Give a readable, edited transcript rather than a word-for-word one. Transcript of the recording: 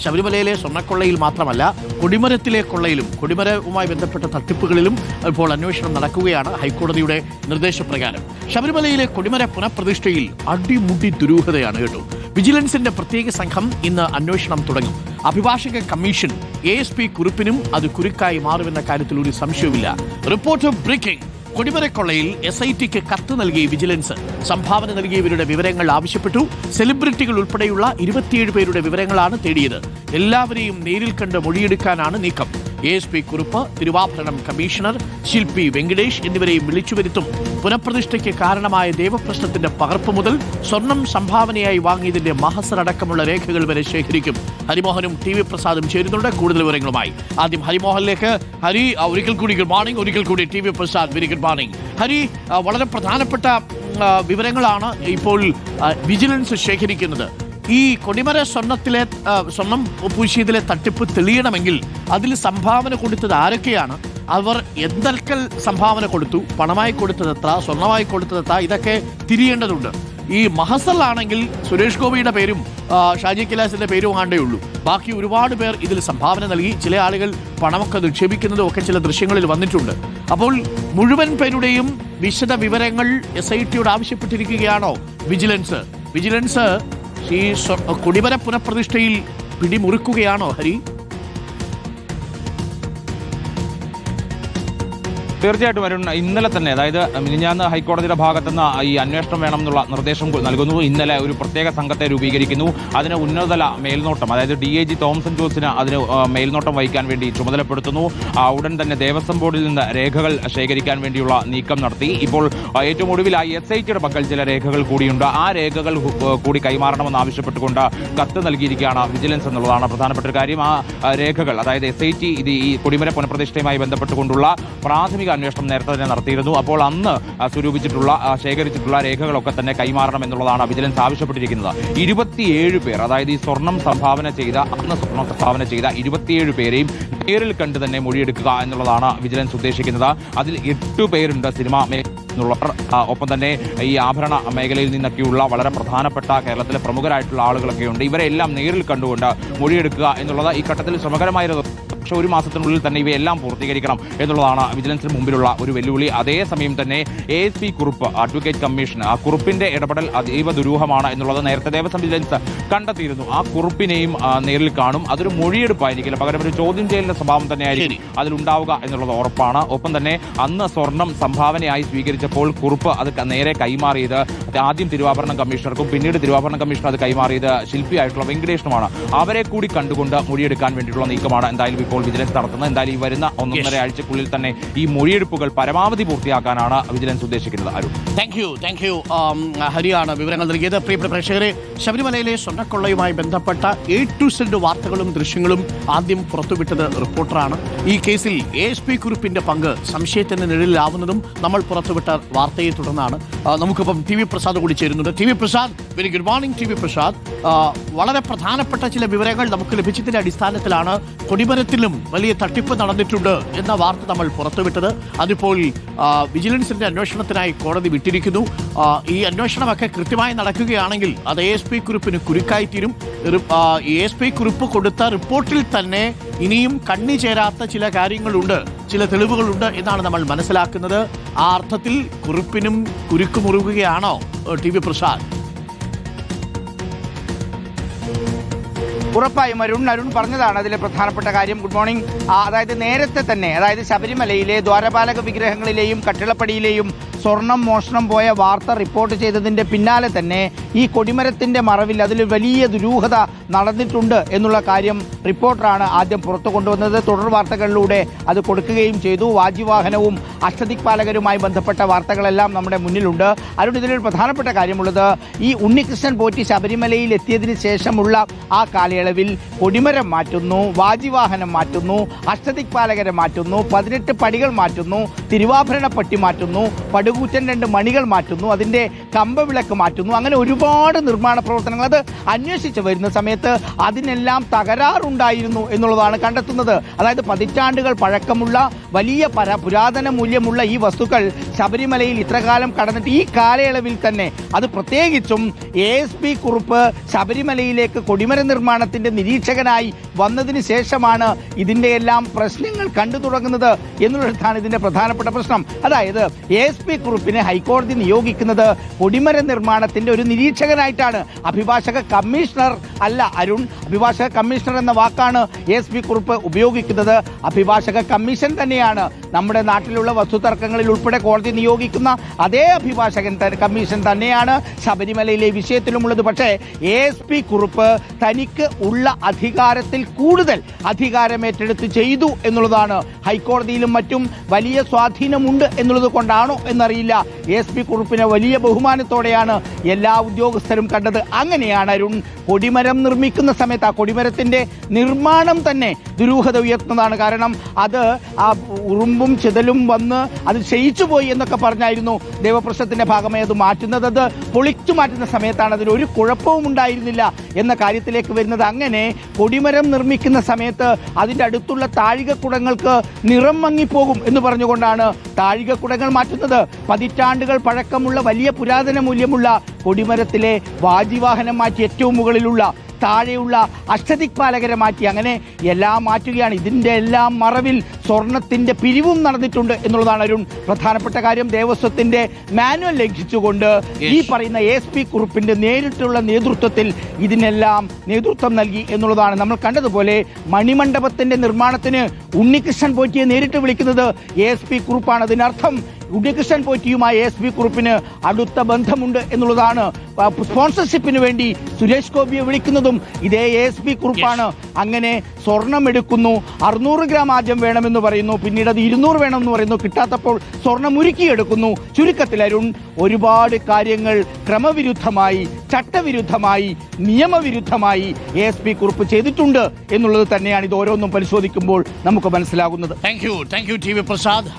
ശബരിമലയിലെ സ്വർണ്ണക്കൊള്ളയിൽ മാത്രമല്ല കൊടിമരത്തിലെ കൊള്ളയിലും കൊടിമരവുമായി ബന്ധപ്പെട്ട തട്ടിപ്പുകളിലും ഇപ്പോൾ അന്വേഷണം നടക്കുകയാണ് ഹൈക്കോടതിയുടെ നിർദ്ദേശപ്രകാരം. ശബരിമലയിലെ കൊടിമര പുനഃപ്രതിഷ്ഠയിൽ അടിമുടി ദുരൂഹതയാണ് കേട്ടോ. വിജിലൻസിന്റെ പ്രത്യേക സംഘം ഇന്ന് അന്വേഷണം തുടങ്ങും. അഭിഭാഷക കമ്മീഷൻ ASP കുറിപ്പിനും അത് കുരുക്കായി മാറുമെന്ന കാര്യത്തിൽ ഒരു സംശയവുമില്ല. Reporter breaking. കൊടിമരക്കൊള്ളയിൽ SITക്ക് കത്ത് നൽകി വിജിലൻസ്. സംഭാവന നൽകിയവരുടെ വിവരങ്ങൾ ആവശ്യപ്പെട്ടു. സെലിബ്രിറ്റികൾ ഉൾപ്പെടെയുള്ള 27 പേരുടെ വിവരങ്ങളാണ് തേടിയത്. എല്ലാവരെയും നേരിൽ കണ്ട് മൊഴിയെടുക്കാനാണ് നീക്കം. ASP കുറുപ്പ്, തിരുവാഭരണം കമ്മീഷണർ ശില്പി വെങ്കടേഷ് എന്നിവരെയും വിളിച്ചു വരുത്തും. പുനഃപ്രതിഷ്ഠയ്ക്ക് കാരണമായ ദേവപ്രശ്നത്തിന്റെ പകർപ്പ് മുതൽ സ്വർണം സംഭാവനയായി വാങ്ങിയതിന്റെ മഹസറടക്കമുള്ള രേഖകൾ വരെ ശേഖരിക്കും. ഹരിമോഹനും TV പ്രസാദും ചേരുന്നുണ്ട് കൂടുതൽ വിവരങ്ങളുമായി. ആദ്യം ഹരിമോഹനിലേക്ക്. ഹരി, ഒരിക്കൽ കൂടി ഗുഡ് മോർണിംഗ്. ഒരിക്കൽ കൂടി TV Prasad, very good morning. Hari, വളരെ പ്രധാനപ്പെട്ട വിവരങ്ങളാണ് ഇപ്പോൾ വിജിലൻസ് ശേഖരിക്കുന്നത്. ഈ കൊടിമര സ്വർണം പൂശിയതിലെ തട്ടിപ്പ് തെളിയണമെങ്കിൽ അതിൽ സംഭാവന കൊടുത്തത് ആരൊക്കെയാണ്, അവർ എന്തൊക്കെ സംഭാവന കൊടുത്തു, പണമായി കൊടുത്തത് എത്ര, സ്വർണമായി കൊടുത്തത് എത്ര, ഇതൊക്കെ തിരിയേണ്ടതുണ്ട്. ഈ മഹസറിലാണെങ്കിൽ സുരേഷ് ഗോപിയുടെ പേരും ഷാജി കൈലാസിന്റെ പേരും ആണ്ടേ ഉള്ളൂ. ബാക്കി ഒരുപാട് പേർ ഇതിൽ സംഭാവന നൽകി. ചില ആളുകൾ പണമൊക്കെ നിക്ഷേപിക്കുന്നതും ഒക്കെ ചില ദൃശ്യങ്ങളിൽ വന്നിട്ടുണ്ട്. അപ്പോൾ മുഴുവൻ പേരുടെയും വിശദ വിവരങ്ങൾ SITയോട് ആവശ്യപ്പെട്ടിരിക്കുകയാണോ വിജിലൻസ് ഈ കൊടിമര പുനഃപ്രതിഷ്ഠയിൽ പിടിമുറുക്കുകയാണോ ഹരി? തീർച്ചയായിട്ടും അരുൺ, ഇന്നലെ തന്നെ, അതായത് മിനിഞ്ഞാന്ന് ഹൈക്കോടതിയുടെ ഭാഗത്തുനിന്ന് ഈ അന്വേഷണം വേണമെന്നുള്ള നിർദ്ദേശം നൽകുന്നു. ഇന്നലെ ഒരു പ്രത്യേക സംഘത്തെ രൂപീകരിക്കുന്നു. അതിന് ഉന്നതതല മേൽനോട്ടം, അതായത് DIG തോമസൻ ജോസിന് അതിന് മേൽനോട്ടം വഹിക്കാൻ വേണ്ടി ചുമതലപ്പെടുത്തുന്നു. ഉടൻ തന്നെ ദേവസ്വം ബോർഡിൽ നിന്ന് രേഖകൾ ശേഖരിക്കാൻ വേണ്ടിയുള്ള നീക്കം നടത്തി. ഇപ്പോൾ ഏറ്റവും ഒടുവിലായി SITയുടെ പക്കൽ ചില രേഖകൾ കൂടിയുണ്ട്. ആ രേഖകൾ കൂടി കൈമാറണമെന്ന് ആവശ്യപ്പെട്ടുകൊണ്ട് കത്ത് നൽകിയിരിക്കുകയാണ് വിജിലൻസ് എന്നുള്ളതാണ് പ്രധാനപ്പെട്ട ഒരു കാര്യം. ആ രേഖകൾ, അതായത് SIT ഇത് ഈ കൊടിമര പുനഃപ്രതിഷ്ഠയുമായി ബന്ധപ്പെട്ടുകൊണ്ടുള്ള പ്രാഥമിക അന്വേഷണം നേരത്തെ തന്നെ നടത്തിയിരുന്നു. അപ്പോൾ അന്ന് ശേഖരിച്ചിട്ടുള്ള രേഖകളൊക്കെ തന്നെ കൈമാറണം എന്നുള്ളതാണ് വിജിലൻസ് ആവശ്യപ്പെട്ടിരിക്കുന്നത്. 27 പേർ, അതായത് ഈ സ്വർണം സംഭാവന ചെയ്ത 27 പേരെയും നേരിൽ കണ്ട് തന്നെ മൊഴിയെടുക്കുക എന്നുള്ളതാണ് വിജിലൻസ് ഉദ്ദേശിക്കുന്നത്. അതിൽ 8 പേരുണ്ട് സിനിമാ എന്നുള്ളവർ, ഒപ്പം തന്നെ ഈ ആഭരണ മേഖലയിൽ നിന്നൊക്കെയുള്ള വളരെ പ്രധാനപ്പെട്ട കേരളത്തിലെ പ്രമുഖരായിട്ടുള്ള ആളുകളൊക്കെ ഉണ്ട്. ഇവരെല്ലാം നേരിൽ കണ്ടുകൊണ്ട് മൊഴിയെടുക്കുക എന്നുള്ളത് ഈ ഘട്ടത്തിൽ ശ്രമകരമായിരുന്നു. പക്ഷേ ഒരു മാസത്തിനുള്ളിൽ തന്നെ ഇവയെല്ലാം പൂർത്തീകരിക്കണം എന്നുള്ളതാണ് വിജിലൻസിന് മുമ്പിലുള്ള ഒരു വെല്ലുവിളി. അതേസമയം തന്നെ ASP കുറുപ്പ്, അഡ്വക്കേറ്റ് കമ്മീഷൻ, ആ കുറുപ്പിന്റെ ഇടപെടൽ അതീവ ദുരൂഹമാണ് എന്നുള്ളത് നേരത്തെ ദേവസ്വം വിജിലൻസ് കണ്ടെത്തിയിരുന്നു. ആ കുറുപ്പിനെയും നേരിൽ കാണും. അതൊരു മൊഴിയെടുപ്പായിരിക്കില്ല, പകരം ഒരു ചോദ്യം ചെയ്യലിന്റെ സ്വഭാവം തന്നെയായിരിക്കും അതിലുണ്ടാവുക എന്നുള്ളത് ഉറപ്പാണ്. ഒപ്പം തന്നെ അന്ന് സ്വർണം സംഭാവനയായി സ്വീകരിച്ചപ്പോൾ കുറുപ്പ് അത് നേരെ കൈമാറിയത് ആദ്യം തിരുവാഭരണം കമ്മീഷണർക്കും പിന്നീട് തിരുവാഭരണം കമ്മീഷണർ അത് കൈമാറിയത് ശില്പിയായിട്ടുള്ള വെങ്കടേഷനുമാണ്. അവരെ കൂടി കണ്ടുകൊണ്ട് മൊഴിയെടുക്കാൻ വേണ്ടിയിട്ടുള്ള നീക്കമാണ് എന്തായാലും ഇപ്പോൾ വിജിലൻസ് നടത്തുന്നത്. എന്തായാലും ഈ വരുന്ന 1.5 ആഴ്ചക്കുള്ളിൽ തന്നെ ഈ മൊഴിയെടുപ്പുകൾ പരമാവധി പൂർത്തിയാക്കാനാണ് വിജിലൻസ് ഉദ്ദേശിക്കുന്നത്. അരുൺ, താങ്ക് യു ഹരിയാണ് വിവരങ്ങൾ നൽകിയത്. പ്രിയപ്പെട്ട പ്രേക്ഷകരെ, ശബരിമലയിലെ സ്വർണ്ണക്കൊള്ളയുമായി ബന്ധപ്പെട്ട A to Z വാർത്തകളും ദൃശ്യങ്ങളും ആദ്യം പുറത്തുവിട്ടത് റിപ്പോർട്ടറാണ്. ഈ കേസിൽ ASP കുറിപ്പിന്റെ പങ്ക് സംശയത്തിന് നിഴലിലാവുന്നതും നമ്മൾ പുറത്തുവിട്ട വാർത്തയെ തുടർന്നാണ്. നമുക്കിപ്പം TV പ്രസാദ് കൂടി ചേരുന്നുണ്ട്. TV Prasad, very good morning. TV Prasad, വളരെ പ്രധാനപ്പെട്ട ചില വിവരങ്ങൾ നമുക്ക് ലഭിച്ചതിന്റെ അടിസ്ഥാനത്തിലാണ് കൊടിമരത്തിലും വലിയ തട്ടിപ്പ് നടന്നിട്ടുണ്ട് എന്ന വാർത്ത നമ്മൾ പുറത്തുവിട്ടത്. അതിപ്പോൾ വിജിലൻസിന്റെ അന്വേഷണത്തിനായി കോടതി വിട്ടിരിക്കുന്നു. ഈ അന്വേഷണമൊക്കെ കൃത്യമായി നടക്കുകയാണെങ്കിൽ അത് ASP കുറിപ്പിന് കുരുക്കായിത്തീരും. ASP കുറിപ്പ് കൊടുത്ത റിപ്പോർട്ടിൽ തന്നെ ഇനിയും കണ്ണി ചേരാത്ത ചില കാര്യങ്ങളുണ്ട്, ചില തെളിവുകളുണ്ട് എന്നാണ് നമ്മൾ മനസ്സിലാക്കുന്നത്. ആ അർത്ഥത്തിൽ കുറിപ്പിനും കുരുക്കുമുറുകുകയാണോ TV പ്രസാദ്? ഉറപ്പായും അരുൺ പറഞ്ഞതാണ് അതിലെ പ്രധാനപ്പെട്ട കാര്യം. Good morning. അതായത് നേരത്തെ തന്നെ, അതായത് ശബരിമലയിലെ ദ്വാരപാലക വിഗ്രഹങ്ങളിലെയും കട്ടിളപ്പടിയിലെയും സ്വർണം മോഷണം പോയ വാർത്ത റിപ്പോർട്ട് ചെയ്തതിൻ്റെ പിന്നാലെ തന്നെ ഈ കൊടിമരത്തിൻ്റെ മറവിൽ അതിൽ വലിയ ദുരൂഹത നടന്നിട്ടുണ്ട് എന്നുള്ള കാര്യം റിപ്പോർട്ടറാണ് ആദ്യം പുറത്തു കൊണ്ടുവന്നത്. തുടർ വാർത്തകളിലൂടെ അത് കൊടുക്കുകയും ചെയ്തു. വാജിവാഹനവും അഷ്ടദിക്പാലകരുമായി ബന്ധപ്പെട്ട വാർത്തകളെല്ലാം നമ്മുടെ മുന്നിലുണ്ട്. അരുൺ, ഇതിലൊരു പ്രധാനപ്പെട്ട കാര്യമുള്ളത്, ഈ ഉണ്ണികൃഷ്ണൻ പോറ്റി ശബരിമലയിൽ എത്തിയതിന് ശേഷമുള്ള ആ കാലയളവിൽ കൊടിമരം മാറ്റുന്നു, വാജിവാഹനം മാറ്റുന്നു, അഷ്ടദിക്പാലകരെ മാറ്റുന്നു, 18 പടികൾ മാറ്റുന്നു, തിരുവാഭരണ പട്ടി മാറ്റുന്നു, പടുകൂറ്റൻ 2 മണികൾ മാറ്റുന്നു, അതിൻ്റെ കമ്പവിളക്ക് മാറ്റുന്നു. അങ്ങനെ ഒരുപാട് നിർമ്മാണ പ്രവർത്തനങ്ങൾ അത് അന്വേഷിച്ച് വരുന്ന സമയത്ത് അതിനെല്ലാം തകരാറുണ്ടായിരുന്നു എന്നുള്ളതാണ് കണ്ടെത്തുന്നത്. അതായത് പതിറ്റാണ്ടുകൾ പഴക്കമുള്ള വലിയ പുരാതന മൂല്യമുള്ള ഈ വസ്തുക്കൾ ശബരിമലയിൽ ഇത്രകാലം കടന്നിട്ട് ഈ കാലയളവിൽ തന്നെ, അത് പ്രത്യേകിച്ചും ASP കുറുപ്പ് ശബരിമലയിലേക്ക് കൊടിമര നിർമ്മാണത്തിന് നിർമ്മാണത്തിന്റെ നിരീക്ഷകനായി വന്നതിന് ശേഷമാണ് ഇതിന്റെ എല്ലാം പ്രശ്നങ്ങൾ കണ്ടു തുടങ്ങുന്നത് എന്നുള്ളതാണ് ഇതിന്റെ പ്രധാനപ്പെട്ട പ്രശ്നം. അതായത് ASP കുറുപ്പിനെ ഹൈക്കോടതി നിയോഗിക്കുന്നത് കൊടിമര നിർമ്മാണത്തിന്റെ ഒരു നിരീക്ഷകനായിട്ടാണ്. അഭിഭാഷക കമ്മീഷണർ അല്ല അരുൺ. അഭിഭാഷക കമ്മീഷണർ എന്ന വാക്കാണ് ASP കുറുപ്പ് ഉപയോഗിക്കുന്നത്. അഭിഭാഷക കമ്മീഷൻ തന്നെയാണ് നമ്മുടെ നാട്ടിലുള്ള വസ്തുതർക്കങ്ങളിൽ ഉൾപ്പെടെ കോടതി നിയോഗിക്കുന്ന അതേ അഭിഭാഷകൻ കമ്മീഷൻ തന്നെയാണ് ശബരിമലയിലെ വിഷയത്തിലുമുള്ളത്. പക്ഷേ ASP കുറുപ്പ് തനിക്ക് ഉള്ള അധികാരത്തിൽ കൂടുതൽ അധികാരമേറ്റെടുത്ത് ചെയ്തു എന്നുള്ളതാണ്. ഹൈക്കോടതിയിലും മറ്റും വലിയ സ്വാധീനമുണ്ട് എന്നുള്ളത് കൊണ്ടാണോ എന്നറിയില്ല, ASP കുറുപ്പിനെ വലിയ ബഹുമാനത്തോടെയാണ് എല്ലാ ഉദ്യോഗസ്ഥരും കണ്ടത്. അങ്ങനെയാണ് അരുൺ കൊടിമരം നിർമ്മിക്കുന്ന സമയത്ത് ആ കൊടിമരത്തിന്റെ നിർമ്മാണം തന്നെ ദുരൂഹത ഉയർത്തുന്നതാണ്. കാരണം അത് ആ ഉറുമ്പും ചിതലും വന്ന് അത് ക്ഷയിച്ചു പോയി എന്നൊക്കെ പറഞ്ഞായിരുന്നു ദേവപ്രശ്നത്തിന്റെ ഭാഗമായി അത് മാറ്റുന്നത്. അത് പൊളിച്ചു മാറ്റുന്ന സമയത്താണ് അതിന് ഒരു കുഴപ്പവും ഉണ്ടായിരുന്നില്ല എന്ന കാര്യത്തിലേക്ക് വരുന്നത്. അങ്ങനെ കൊടിമരം നിർമ്മിക്കുന്ന സമയത്ത് അതിൻ്റെ അടുത്തുള്ള താഴികക്കുടങ്ങൾക്ക് നിറം മങ്ങിപ്പോകും എന്ന് പറഞ്ഞുകൊണ്ടാണ് താഴികക്കുടങ്ങൾ മാറ്റുന്നത്. പതിറ്റാണ്ടുകൾ പഴക്കമുള്ള വലിയ പുരാതന മൂല്യമുള്ള കൊടിമരത്തിലെ വാജിവാഹനം മാറ്റി ഏറ്റവും മുകളിലുള്ള താഴെയുള്ള അഷ്ടദിക്പാലകരെ മാറ്റി അങ്ങനെ എല്ലാം മാറ്റുകയാണ്. ഇതിൻ്റെ എല്ലാം മറവിൽ സ്വർണത്തിന്റെ പിരിവും നടന്നിട്ടുണ്ട് എന്നുള്ളതാണ് അരുൺ പ്രധാനപ്പെട്ട കാര്യം. ദേവസ്വത്തിന്റെ മാനുവൽ ലംഘിച്ചുകൊണ്ട് ഈ പറയുന്ന ASP കുറുപ്പിന്റെ നേരിട്ടുള്ള നേതൃത്വത്തിൽ ഇതിനെല്ലാം നേതൃത്വം നൽകി എന്നുള്ളതാണ്. നമ്മൾ കണ്ടതുപോലെ മണിമണ്ഡപത്തിന്റെ നിർമ്മാണത്തിന് ഉണ്ണികൃഷ്ണൻ പോറ്റിയെ നേരിട്ട് വിളിക്കുന്നത് ASP കുറുപ്പാണ്. അതിനർത്ഥം ഉണ്ണികൃഷ്ണൻ പോറ്റിയുമായി ASP കുറുപ്പിന് അടുത്ത ബന്ധമുണ്ട് എന്നുള്ളതാണ്. സ്പോൺസർഷിപ്പിന് വേണ്ടി സുരേഷ് ഗോപിയെ വിളിക്കുന്നതും ഇതേ ASP കുറുപ്പാണ്. അങ്ങനെ സ്വർണം എടുക്കുന്നു. 600 ഗ്രാം ആദ്യം വേണമെന്ന് പറയുന്നു, പിന്നീട് അത് 200 വേണമെന്ന് പറയുന്നു. കിട്ടാത്തപ്പോൾ സ്വർണം ഉരുക്കിയെടുക്കുന്നു. ചുരുക്കത്തിൽ അരുൺ ഒരുപാട് കാര്യങ്ങൾ ക്രമവിരുദ്ധമായി, ചട്ടവിരുദ്ധമായി, നിയമവിരുദ്ധമായി ASP കുറുപ്പ് ചെയ്തിട്ടുണ്ട് എന്നുള്ളത് തന്നെയാണ് ഇത് ഓരോന്നും പരിശോധിക്കുമ്പോൾ നമുക്ക് മനസ്സിലാകുന്നത്. Thank you TV Prasad.